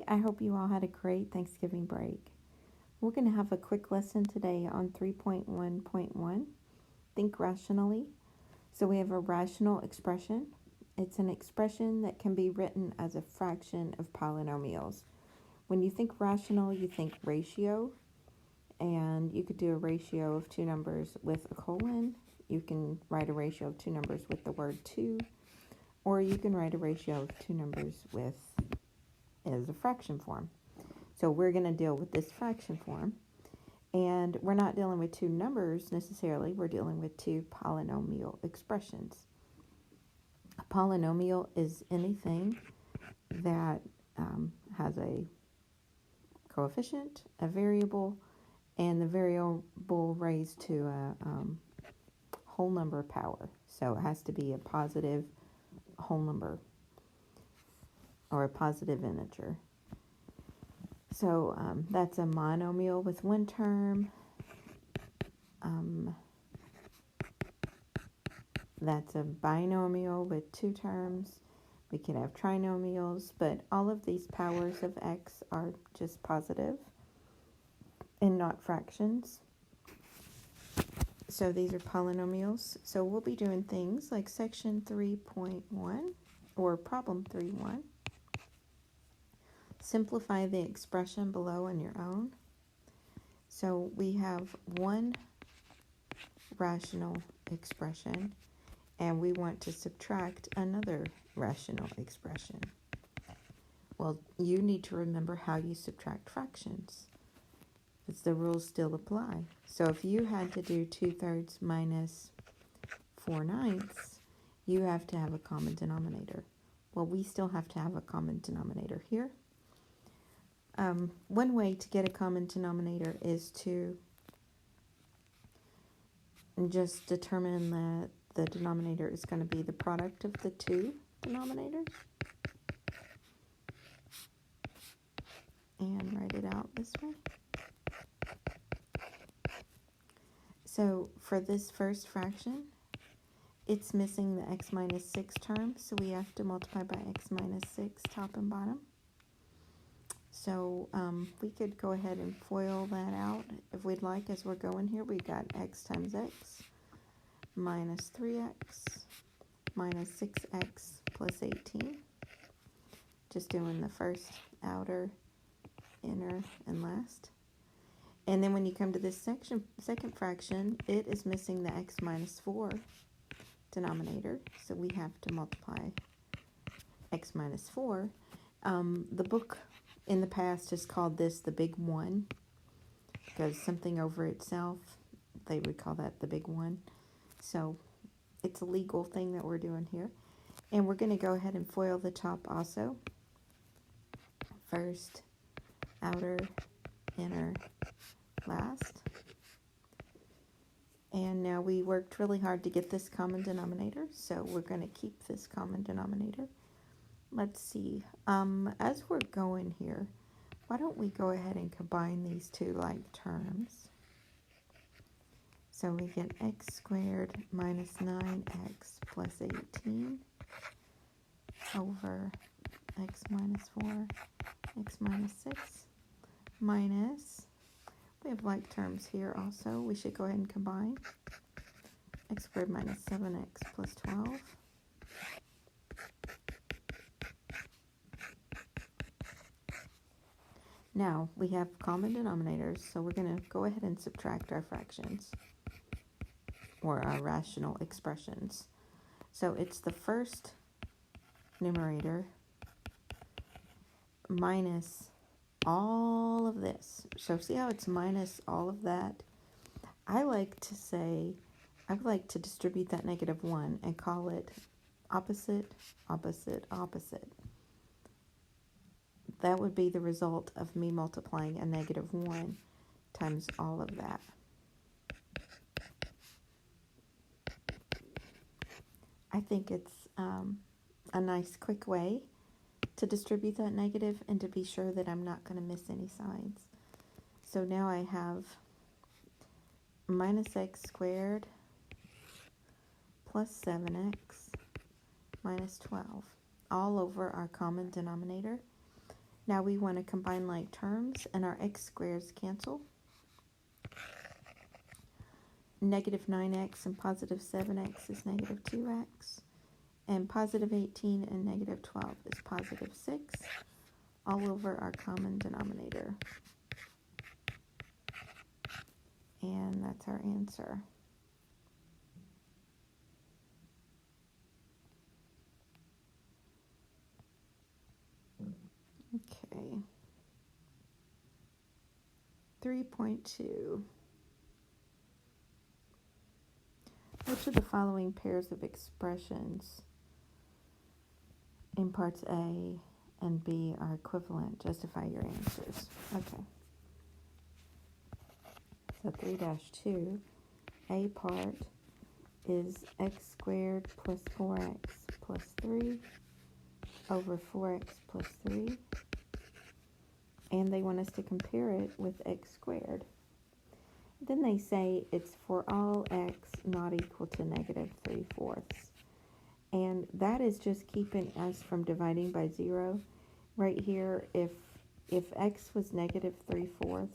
I hope you all had a great Thanksgiving break. We're going to have a quick lesson today on 3.1.1, Think Rationally. So we have a rational expression. It's an expression that can be written as a fraction of polynomials. When you think rational, you think ratio, and you could do a ratio of two numbers with a colon. You can write a ratio of two numbers with the word 2, or you can write a ratio of two numbers with as a fraction form. So we're going to deal with this fraction form, and we're not dealing with two numbers necessarily, we're dealing with two polynomial expressions. A polynomial is anything that has a coefficient, a variable, and the variable raised to a whole number power. So it has to be a positive whole number or a positive integer. So that's a monomial with one term. That's a binomial with two terms. We could have trinomials, but all of these powers of x are just positive and not fractions. So these are polynomials. So we'll be doing things like section 3.1 or problem 3.1. Simplify the expression below on your own. So we have one rational expression, and we want to subtract another rational expression. Well, you need to remember how you subtract fractions, because the rules still apply. So if you had to do 2/3 minus 4/9, you have to have a common denominator. Well, we still have to have a common denominator here. One way to get a common denominator is to just determine that the denominator is going to be the product of the two denominators and write it out this way. So for this first fraction, it's missing the x minus 6 term, so we have to multiply by x minus 6 top and bottom. So we could go ahead and FOIL that out if we'd like as we're going here. We got x times x minus 3x minus 6x plus 18. Just doing the first, outer, inner, and last. And then when you come to this second fraction, it is missing the x minus 4 denominator. So we have to multiply x minus 4. The book in the past has called this the big one, because something over itself, they would call that the big one. So it's a legal thing that we're doing here. And we're going to go ahead and FOIL the top also. First, outer, inner, last. And now we worked really hard to get this common denominator, so we're going to keep this common denominator. Let's see, as we're going here, why don't we go ahead and combine these two like terms? So we get x squared minus 9x plus 18 over x minus 4, x minus 6, minus, we have like terms here also, we should go ahead and combine, x squared minus 7x plus 12. Now, we have common denominators, so we're going to go ahead and subtract our fractions, or our rational expressions. So it's the first numerator minus all of this. So see how it's minus all of that? I would like to distribute that -1 and call it opposite, opposite, opposite. That would be the result of me multiplying a -1 times all of that. I think it's a nice quick way to distribute that negative and to be sure that I'm not going to miss any signs. So now I have minus x squared plus 7x minus 12 all over our common denominator. Now we want to combine like terms, and our x squares cancel. Negative 9x and positive 7x is negative 2x. And positive 18 and negative 12 is positive 6, all over our common denominator. And that's our answer. Okay. 3.2. Which of the following pairs of expressions in parts A and B are equivalent? Justify your answers. Okay. So 3-2, A part is x squared plus 4x plus 3 over 4x plus 3. And they want us to compare it with x squared. Then they say it's for all x not equal to negative 3/4. And that is just keeping us from dividing by 0. Right here, if x was negative 3/4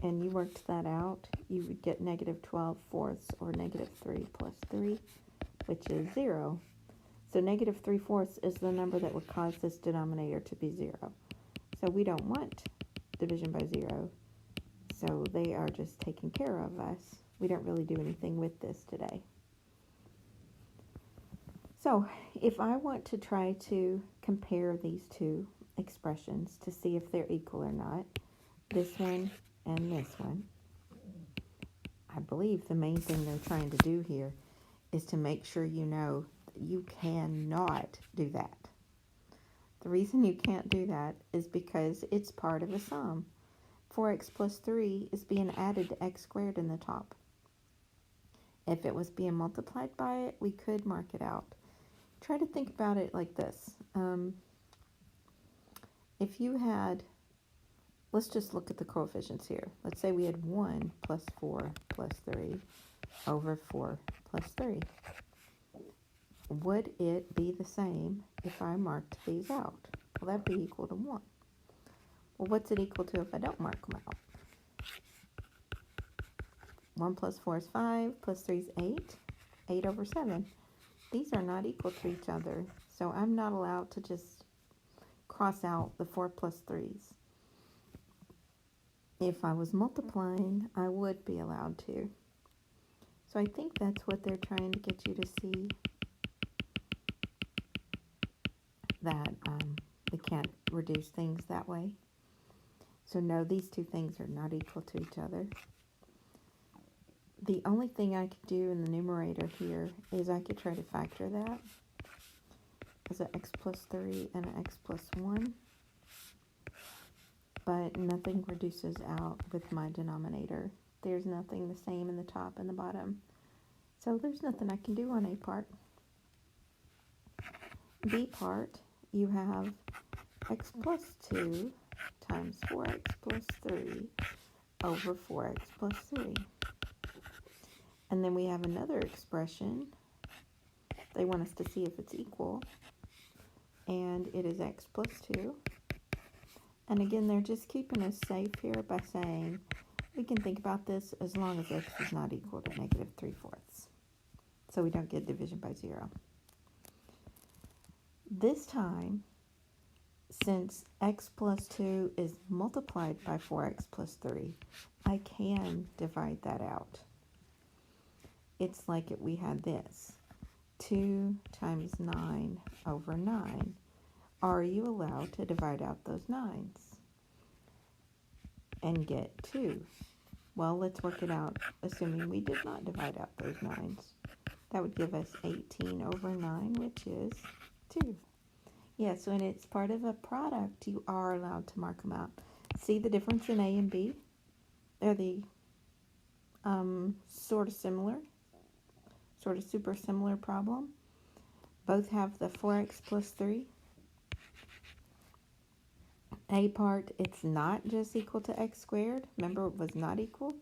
and you worked that out, you would get negative 12/4 or negative 3 plus 3, which is 0. So negative 3/4 is the number that would cause this denominator to be 0. So we don't want division by 0. So they are just taking care of us. We don't really do anything with this today. So if I want to try to compare these two expressions to see if they're equal or not, this one and this one, I believe the main thing they're trying to do here is to make sure you know that you cannot do that. The reason you can't do that is because it's part of a sum. 4x plus 3 is being added to x squared in the top. If it was being multiplied by it, we could mark it out. Try to think about it like this. If you had, let's just look at the coefficients here. Let's say we had 1 plus 4 plus 3 over 4 plus 3. Would it be the same if I marked these out? Well, that'd be equal to 1. Well, what's it equal to if I don't mark them out? 1 plus 4 is 5, plus 3 is 8, 8 over 7. These are not equal to each other, so I'm not allowed to just cross out the 4 plus 3's. If I was multiplying, I would be allowed to. So I think that's what they're trying to get you to see, that we can't reduce things that way. So no, these two things are not equal to each other. The only thing I could do in the numerator here is I could try to factor that as an x plus 3 and an x plus 1. But nothing reduces out with my denominator. There's nothing the same in the top and the bottom. So there's nothing I can do on A part. B part, you have x plus 2 times 4x plus 3 over 4x plus 3. And then we have another expression. They want us to see if it's equal. And it is x plus 2. And again, they're just keeping us safe here by saying we can think about this as long as x is not equal to negative 3/4. So we don't get division by 0. This time, since x plus 2 is multiplied by 4x plus 3, I can divide that out. It's like we had this, 2 times 9 over 9. Are you allowed to divide out those 9's and get 2? Well, let's work it out, assuming we did not divide out those 9's. That would give us 18 over 9, which is 2. Yes, when it's part of a product, you are allowed to mark them out. See the difference in A and B? They're the sort of super similar problem. Both have the 4x plus 3. A part, it's not just equal to x squared. Remember, it was not equal.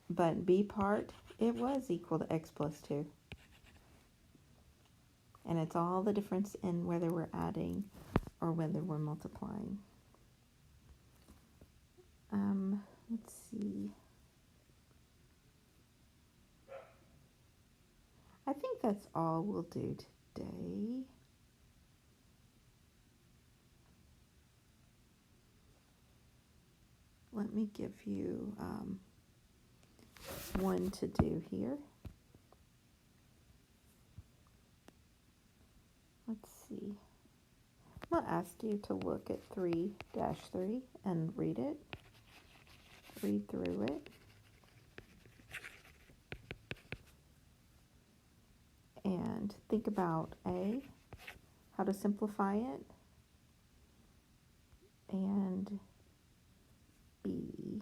But B part, it was equal to x plus 2. And it's all the difference in whether we're adding or whether we're multiplying. Let's see. I think that's all we'll do today. Let me give you one to do here. Let's see. I'm going to ask you to look at 3-3 and read it. Read through it. And think about A, how to simplify it, and B.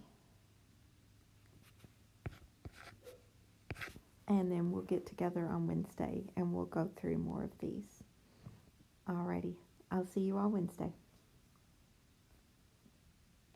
And then we'll get together on Wednesday and we'll go through more of these. Alrighty, I'll see you all Wednesday.